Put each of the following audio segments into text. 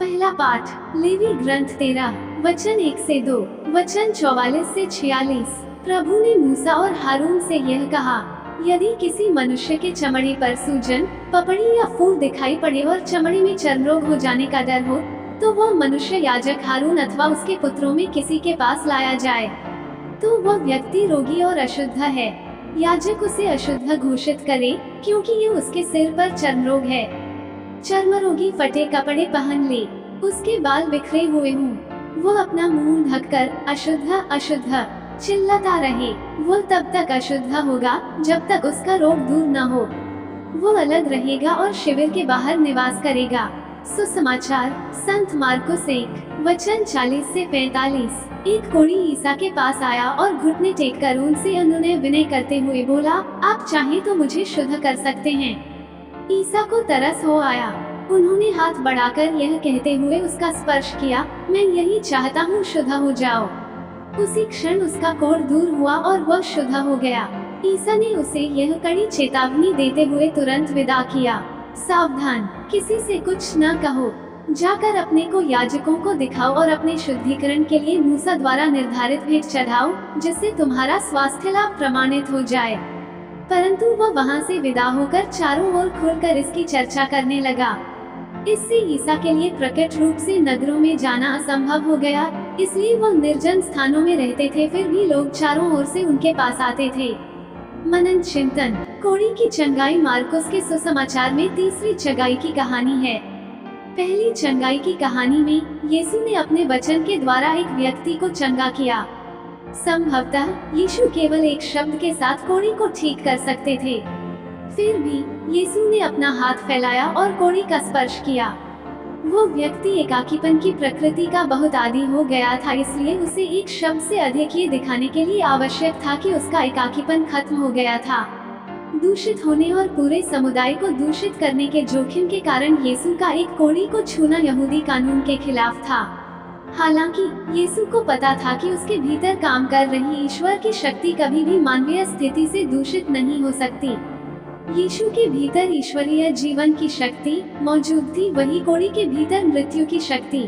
पहला पाठ लेवी ग्रंथ 13 वचन 1 से 2 वचन 44 से 46। प्रभु ने मूसा और हारून से यह कहा, यदि किसी मनुष्य के चमड़े पर सूजन, पपड़ी या फूल दिखाई पड़े और चमड़े में चर्म रोग हो जाने का डर हो, तो वह मनुष्य याजक हारून अथवा उसके पुत्रों में किसी के पास लाया जाए। तो वह व्यक्ति रोगी और अशुद्ध है। याजक उसे अशुद्ध घोषित करे, क्योंकि ये उसके सिर पर चर्म रोग है। चर्म रोगी फटे कपड़े पहन ले, उसके बाल बिखरे हुए हों, वह अपना मुंह ढककर अशुद्ध अशुद्ध चिल्लाता रहे। वह तब तक अशुद्ध होगा जब तक उसका रोग दूर न हो। वह अलग रहेगा और शिविर के बाहर निवास करेगा। सुसमाचार संत मार्कुस 1 वचन 40 से 45। एक कोढ़ी ईसा के पास आया और घुटने टेक कर उनसे अनुनय विनय करते हुए बोला, आप चाहें तो मुझे शुद्ध कर सकते हैं। ईसा को तरस हो आया। उन्होंने हाथ बढ़ाकर यह कहते हुए उसका स्पर्श किया, मैं यही चाहता हूँ, शुद्ध हो जाओ। उसी क्षण उसका कोढ़ दूर हुआ और वह शुद्ध हो गया। ईसा ने उसे यह कड़ी चेतावनी देते हुए तुरंत विदा किया, सावधान, किसी से कुछ न कहो, जाकर अपने को याजकों को दिखाओ और अपने शुद्धिकरण के लिए मूसा द्वारा निर्धारित भेंट चढ़ाओ, जिससे तुम्हारा स्वास्थ्य लाभ प्रमाणित हो जाए। परंतु वह वहाँ से विदा होकर चारों ओर खुलकर इसकी चर्चा करने लगा। इससे ईसा के लिए प्रकट रूप से नगरों में जाना असंभव हो गया, इसलिए वह निर्जन स्थानों में रहते थे। फिर भी लोग चारों ओर से उनके पास आते थे। मनन चिंतन। कोढ़ी की चंगाई मार्कुस के सुसमाचार में तीसरी चंगाई की कहानी है। पहली चंगाई की कहानी में यीशु ने अपने वचन के द्वारा एक व्यक्ति को चंगा किया। संभवतः यीशु केवल एक शब्द के साथ कोढ़ी को ठीक कर सकते थे। फिर भी यीशु ने अपना हाथ फैलाया और कोढ़ी का स्पर्श किया। वो व्यक्ति एकाकीपन की प्रकृति का बहुत आदी हो गया था, इसलिए उसे एक शब्द से अधिक ये दिखाने के लिए आवश्यक था कि उसका एकाकीपन खत्म हो गया था। दूषित होने और पूरे समुदाय को दूषित करने के जोखिम के कारण यीशु का एक कोढ़ी को छूना यहूदी कानून के खिलाफ था। हालांकि यीशु को पता था कि उसके भीतर काम कर रही ईश्वर की शक्ति कभी भी मानवीय स्थिति से दूषित नहीं हो सकती। यीशु के भीतर ईश्वरीय जीवन की शक्ति मौजूद थी, वही कोढ़ी के भीतर मृत्यु की शक्ति।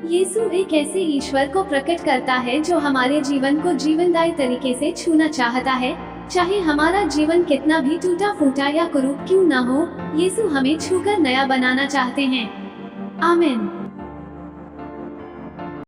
यीशु एक ऐसे ईश्वर को प्रकट करता है जो हमारे जीवन को जीवनदायी तरीके से छूना चाहता है, चाहे हमारा जीवन कितना भी टूटा फूटा या कुरूप क्यों न हो। यीशु हमें छूकर नया बनाना चाहते हैं। आमीन।